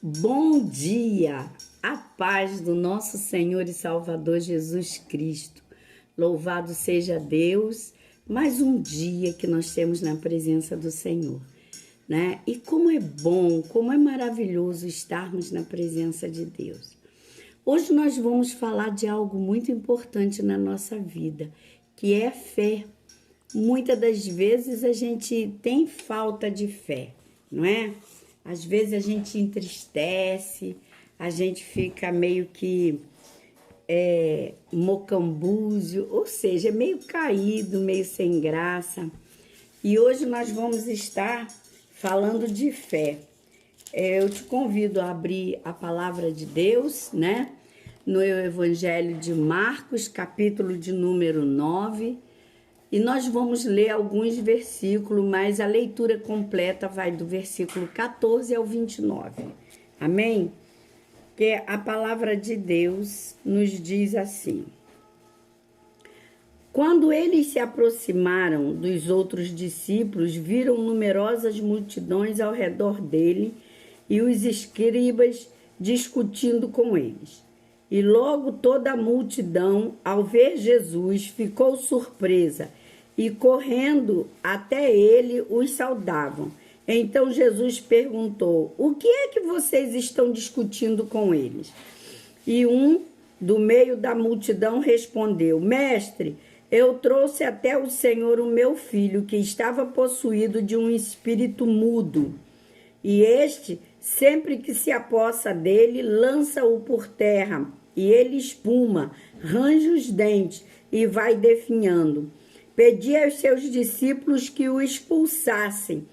Bom dia, a paz do nosso Senhor e Salvador Jesus Cristo. Louvado seja Deus, mais um dia que nós temos na presença do Senhor, né? E como é bom, como é maravilhoso estarmos na presença de Deus. Hoje nós vamos falar de algo muito importante na nossa vida, que é fé. Muitas das vezes a gente tem falta de fé, não é? Às vezes a gente entristece, a gente fica meio que mocambúzio, ou seja, meio caído, meio sem graça. E hoje nós vamos estar falando de fé. Eu te convido a abrir a palavra de Deus, né? No Evangelho de Marcos, capítulo de número 9. E nós vamos ler alguns versículos, mas a leitura completa vai do versículo 14 ao 29. Amém? Que a palavra de Deus nos diz assim: Quando eles se aproximaram dos outros discípulos, viram numerosas multidões ao redor dele e os escribas discutindo com eles. E logo toda a multidão, ao ver Jesus, ficou surpresa e, correndo até ele, os saudavam. Então Jesus perguntou: o que é que vocês estão discutindo com eles? E um do meio da multidão respondeu: Mestre, eu trouxe até o Senhor o meu filho, que estava possuído de um espírito mudo. E este, sempre que se apossa dele, lança-o por terra, e ele espuma, range os dentes e vai definhando. Pedi aos seus discípulos que o expulsassem,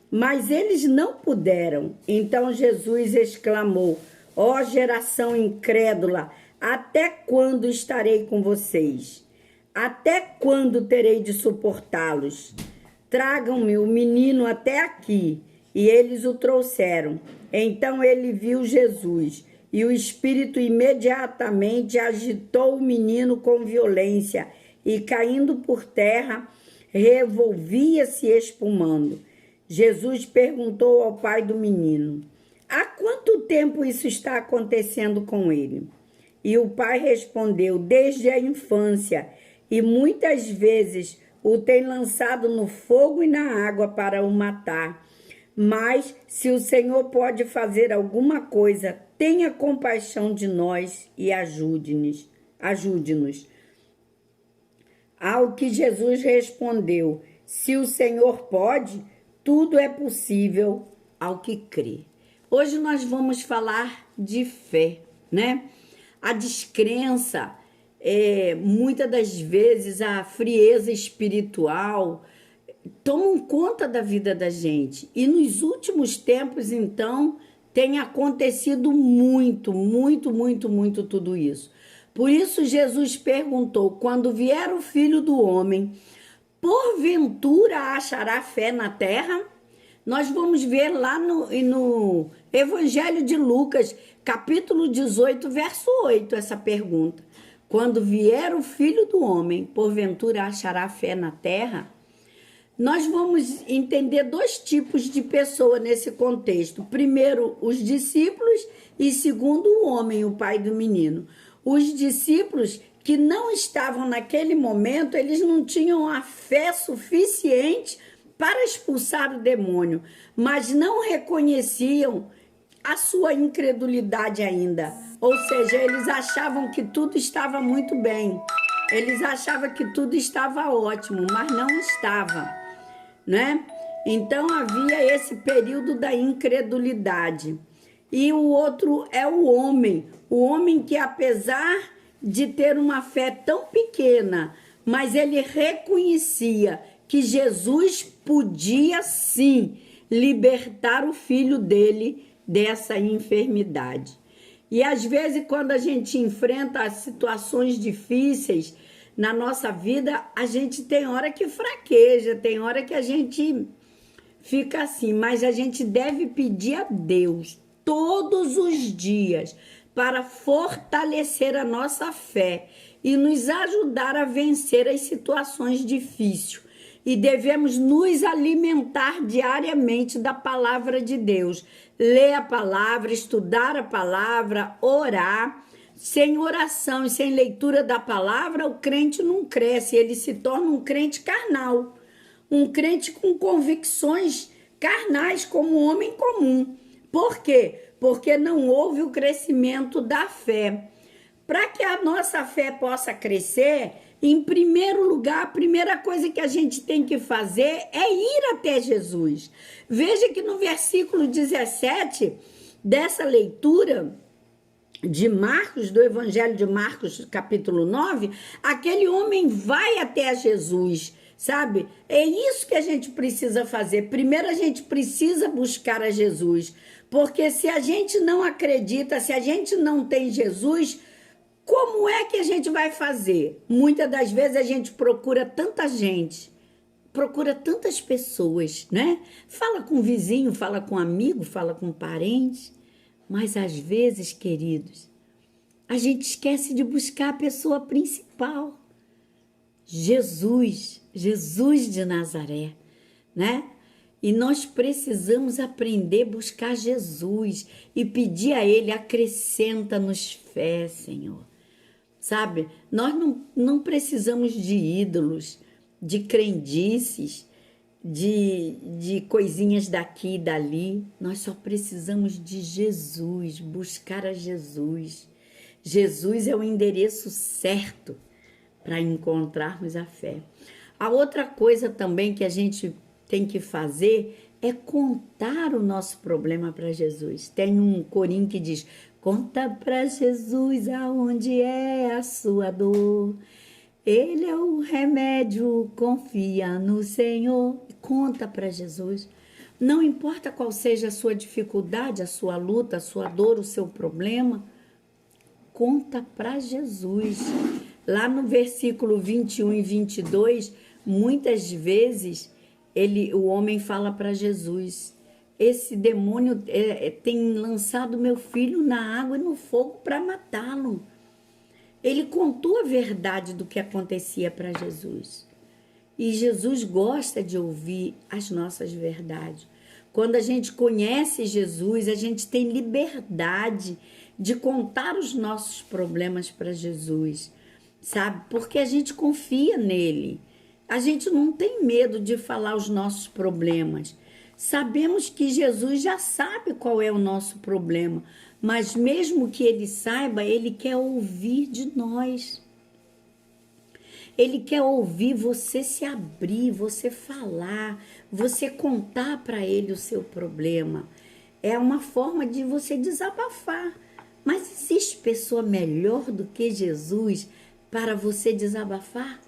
mas eles não puderam. Então Jesus exclamou: ó geração incrédula, até quando estarei com vocês? Até quando terei de suportá-los? Tragam-me o menino até aqui. E eles o trouxeram. Então ele viu Jesus, e o espírito imediatamente agitou o menino com violência, e caindo por terra, revolvia-se espumando. Jesus perguntou ao pai do menino: há quanto tempo isso está acontecendo com ele? E o pai respondeu: desde a infância, e muitas vezes o tem lançado no fogo e na água para o matar. Mas, se o Senhor pode fazer alguma coisa, tenha compaixão de nós e ajude-nos. Ao que Jesus respondeu: se o Senhor pode, tudo é possível ao que crê. Hoje nós vamos falar de fé, né? A descrença, muitas das vezes a frieza espiritual tomam conta da vida da gente. E nos últimos tempos, então, tem acontecido muito tudo isso. Por isso Jesus perguntou: quando vier o Filho do Homem, porventura achará fé na terra? Nós vamos ver lá no Evangelho de Lucas, capítulo 18, verso 8, essa pergunta. Quando vier o Filho do Homem, porventura achará fé na terra? Nós vamos entender dois tipos de pessoa nesse contexto. Primeiro, os discípulos, e segundo, o homem, o pai do menino. Os discípulos que não estavam naquele momento, eles não tinham a fé suficiente para expulsar o demônio, mas não reconheciam a sua incredulidade ainda. Ou seja, eles achavam que tudo estava muito bem. Eles achavam que tudo estava ótimo, mas não estava, né? Então havia esse período da incredulidade. E o outro é o homem que, apesar de ter uma fé tão pequena, mas ele reconhecia que Jesus podia sim libertar o filho dele dessa enfermidade. E às vezes, quando a gente enfrenta as situações difíceis na nossa vida, a gente tem hora que fraqueja, tem hora que a gente fica assim, mas a gente deve pedir a Deus todos os dias para fortalecer a nossa fé e nos ajudar a vencer as situações difíceis. E devemos nos alimentar diariamente da palavra de Deus. ler a palavra, estudar a palavra, orar. Sem oração e sem leitura da palavra, o crente não cresce, ele se torna um crente carnal, um crente com convicções carnais como um homem comum. Por quê? Porque não houve o crescimento da fé. Para que a nossa fé possa crescer, em primeiro lugar, a primeira coisa que a gente tem que fazer é ir até Jesus. Veja que no versículo 17 dessa leitura de Marcos, do Evangelho de Marcos, capítulo 9, aquele homem vai até Jesus, sabe? É isso que a gente precisa fazer. Primeiro a gente precisa buscar a Jesus, porque se a gente não acredita, se a gente não tem Jesus, como é que a gente vai fazer? Muitas das vezes a gente procura tanta gente, procura tantas pessoas, né? Fala com o vizinho, fala com um amigo, fala com um parente, mas às vezes, queridos, a gente esquece de buscar a pessoa principal. Jesus, Jesus de Nazaré, né? E nós precisamos aprender a buscar Jesus e pedir a Ele, acrescenta-nos fé, Senhor. Sabe, nós não precisamos de ídolos, de crendices, de coisinhas daqui e dali. Nós só precisamos de Jesus, buscar a Jesus. Jesus é o endereço certo para encontrarmos a fé. A outra coisa também que a gente tem que fazer é contar o nosso problema para Jesus. Tem um corinho que diz: conta para Jesus aonde é a sua dor. Ele é o remédio, confia no Senhor. Conta para Jesus. Não importa qual seja a sua dificuldade, a sua luta, a sua dor, o seu problema, conta para Jesus. Lá no versículo 21 e 22, muitas vezes o homem fala para Jesus: esse demônio tem lançado meu filho na água e no fogo para matá-lo. Ele contou a verdade do que acontecia para Jesus. E Jesus gosta de ouvir as nossas verdades. Quando a gente conhece Jesus, a gente tem liberdade de contar os nossos problemas para Jesus, sabe? Porque a gente confia nele. A gente não tem medo de falar os nossos problemas. Sabemos que Jesus já sabe qual é o nosso problema, mas mesmo que ele saiba, ele quer ouvir de nós. Ele quer ouvir você se abrir, você falar, você contar para ele o seu problema. É uma forma de você desabafar. Mas existe pessoa melhor do que Jesus para você desabafar?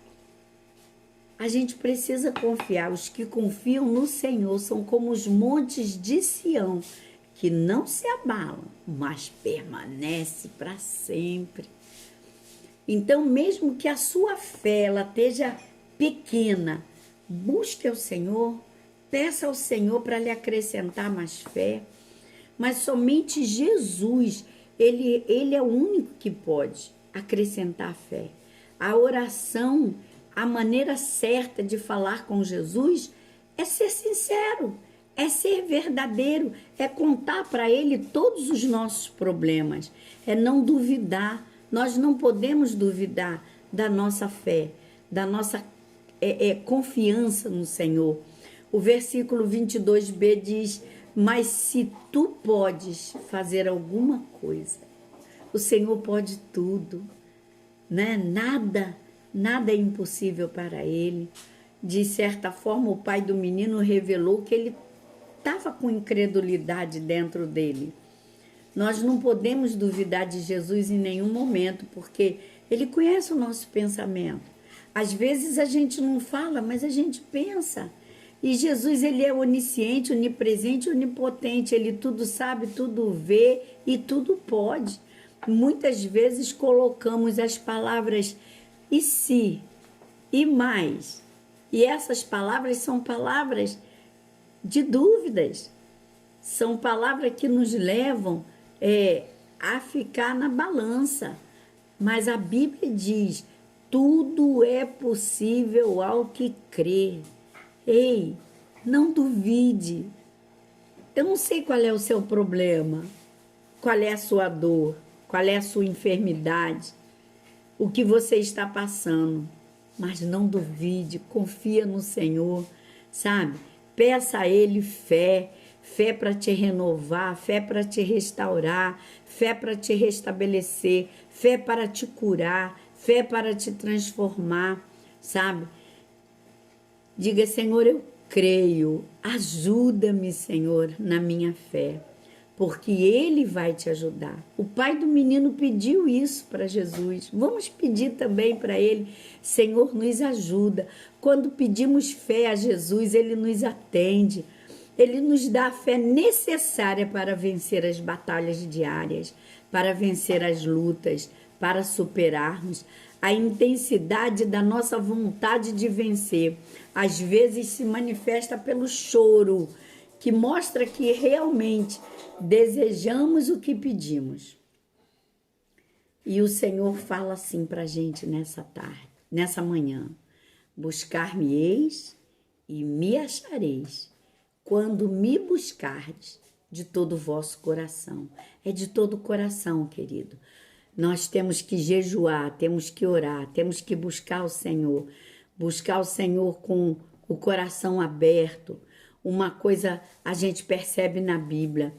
A gente precisa confiar. Os que confiam no Senhor são como os montes de Sião, que não se abalam, mas permanece para sempre. Então, mesmo que a sua fé ela esteja pequena, busque ao Senhor, peça ao Senhor para lhe acrescentar mais fé. Mas somente Jesus, ele é o único que pode acrescentar fé. A oração, a maneira certa de falar com Jesus é ser sincero, é ser verdadeiro, é contar para Ele todos os nossos problemas, é não duvidar. Nós não podemos duvidar da nossa fé, da nossa confiança no Senhor. O versículo 22b diz: mas se tu podes fazer alguma coisa, o Senhor pode tudo, né? Nada é impossível para Ele. De certa forma, o pai do menino revelou que ele estava com incredulidade dentro dele. Nós não podemos duvidar de Jesus em nenhum momento, porque Ele conhece o nosso pensamento. Às vezes a gente não fala, mas a gente pensa. E Jesus, Ele é onisciente, onipresente, onipotente. Ele tudo sabe, tudo vê e tudo pode. Muitas vezes colocamos as palavras e se, e mais. E essas palavras são palavras de dúvidas. São palavras que nos levam a ficar na balança. Mas a Bíblia diz: tudo é possível ao que crê. Ei, não duvide. Eu não sei qual é o seu problema, qual é a sua dor, qual é a sua enfermidade, o que você está passando, mas não duvide, confia no Senhor, sabe? Peça a Ele fé, fé para te renovar, fé para te restaurar, fé para te restabelecer, fé para te curar, fé para te transformar, sabe? Diga, Senhor, eu creio, ajuda-me, Senhor, na minha fé, porque Ele vai te ajudar. O pai do menino pediu isso para Jesus. Vamos pedir também para Ele, Senhor, nos ajuda. Quando pedimos fé a Jesus, Ele nos atende. Ele nos dá a fé necessária para vencer as batalhas diárias, para vencer as lutas, para superarmos. A intensidade da nossa vontade de vencer, às vezes se manifesta pelo choro, que mostra que realmente desejamos o que pedimos. E o Senhor fala assim para a gente nessa tarde, nessa manhã: buscar-me-eis e me achareis, quando me buscardes de todo o vosso coração. É de todo o coração, querido. Nós temos que jejuar, temos que orar, temos que buscar o Senhor com o coração aberto. Uma coisa a gente percebe na Bíblia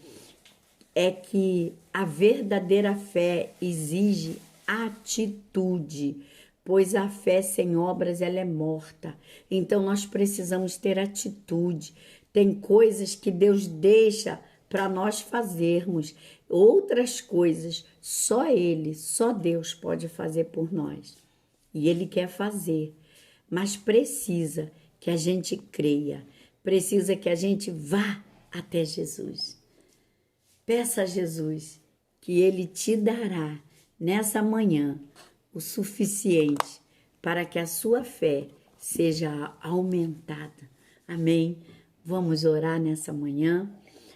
é que a verdadeira fé exige atitude, pois a fé sem obras ela é morta. Então nós precisamos ter atitude. Tem coisas que Deus deixa para nós fazermos, outras coisas só Ele, só Deus pode fazer por nós. E Ele quer fazer, mas precisa que a gente creia, precisa que a gente vá até Jesus. Peça a Jesus que Ele te dará nessa manhã o suficiente para que a sua fé seja aumentada. Amém? Vamos orar nessa manhã.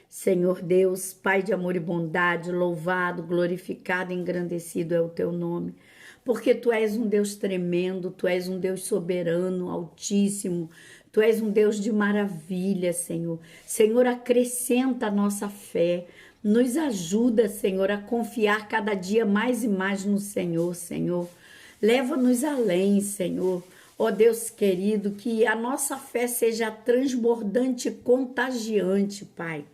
Senhor Deus, Pai de amor e bondade, louvado, glorificado, engrandecido é o teu nome, porque tu és um Deus tremendo, tu és um Deus soberano, altíssimo, tu és um Deus de maravilha, Senhor. Senhor, acrescenta a nossa fé, nos ajuda, Senhor, a confiar cada dia mais e mais no Senhor, Senhor. Leva-nos além, Senhor. Ó Deus querido, que a nossa fé seja transbordante e contagiante, Pai.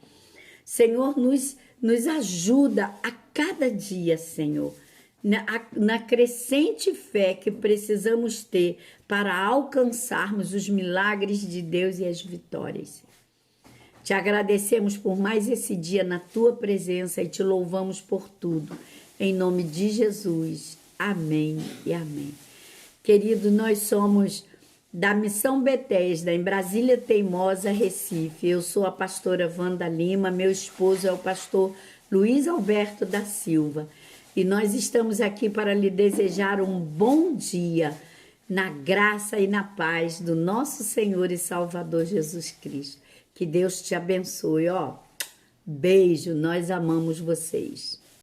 Senhor, nos ajuda a cada dia, Senhor, na crescente fé que precisamos ter para alcançarmos os milagres de Deus e as vitórias. Te agradecemos por mais esse dia na Tua presença e te louvamos por tudo. Em nome de Jesus. Amém e amém. Querido, nós somos da Missão Betesda, em Brasília Teimosa, Recife. Eu sou a pastora Wanda Lima, meu esposo é o pastor Luiz Alberto da Silva. E nós estamos aqui para lhe desejar um bom dia, na graça e na paz do nosso Senhor e Salvador Jesus Cristo. Que Deus te abençoe, ó. Beijo, nós amamos vocês.